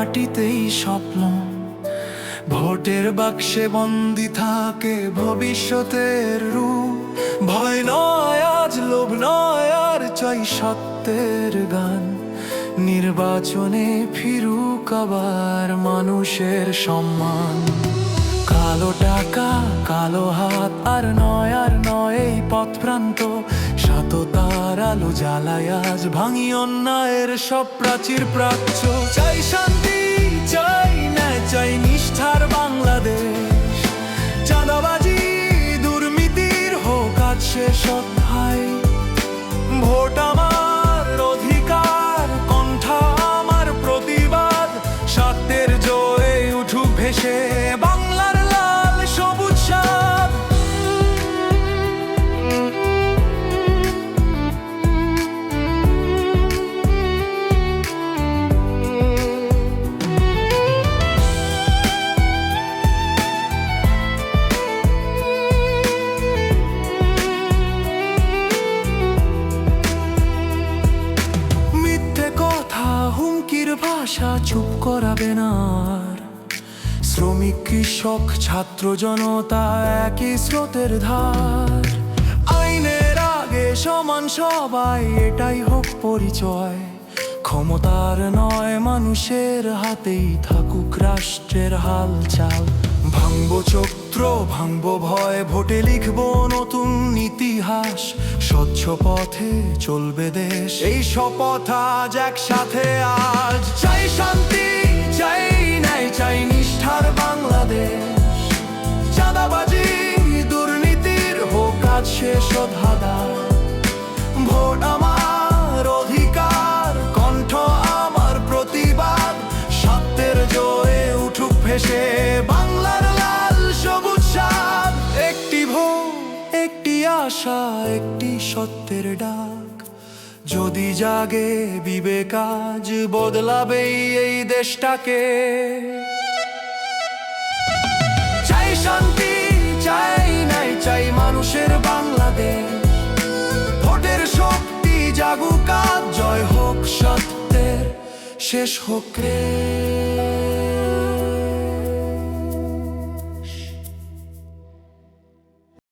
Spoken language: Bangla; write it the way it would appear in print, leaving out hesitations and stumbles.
মাটিতেই স্বপ্ন, ভোটের বাক্সে বন্দি থাকে ভবিষ্যতের রূপ। ভয় নয় আজ, লোভ নয় আর, চাই সত্যের গান। নির্বাচনে ফিরুক আবার মানুষের সম্মান। কালো টাকা, কালো হাত, আর নয় এই পথ প্রান্ত। সততার আলো জ্বালায় আজ, ভাঙি অন্যায়ের সব প্রাচীর প্রাচ্য। চাই শান্তি, চাই ন্যায়, চাই নিষ্ঠার বাংলাদেশ। চাঁদাবাজি দুর্নীতির হোক আজ শেষ অধ্যায়। ভোট আমার অধিকার, কণ্ঠ আমার প্রতিবাদ। সত্যের জয়ে উঠুক ভেসে বাংলার লাল সবুজ সাদ। হুমকির ভাষা চুপ করাবে না আর। শ্রমিক, কৃষক, ছাত্র জনতা একই স্রোতের ধার। আইনের আগে সমান সবাই, এটাই হোক পরিচয়। ক্ষমতার নয় মানুষের হাতেই থাকুক রাষ্ট্রের হালচাল। ভাঙবো চক্র, ভাঙবো ভয়, ভোটে লিখবো নতুন ইতিহাস। স্বচ্ছ পথে চলবে দেশ, এই শপথ আজ একসাথে আজ। চাই শান্তি, চাই ন্যায়, চাই নিষ্ঠার বাংলাদেশ। চাঁদাবাজি দুর্নীতির হোক আজ শেষ ধাঁধা। ভোট আমার অধিকার, কণ্ঠ আমার প্রতিবাদ। সত্যের জয়ে উঠুক ভেসে বাংলার লাল সবুজ সাদ। একটি ভোট, একটি আশা, একটি সত্যের ডাক। যদি জাগে বিবেক আজ, বদলাবেই এই দেশটাকে। চাই শান্তি, চাই ন্যায়, চাই মানুষের বাংলাদেশ। ভোটের শক্তি জাগুক আজ, জয় হোক সত্যের, শেষ হোক রে।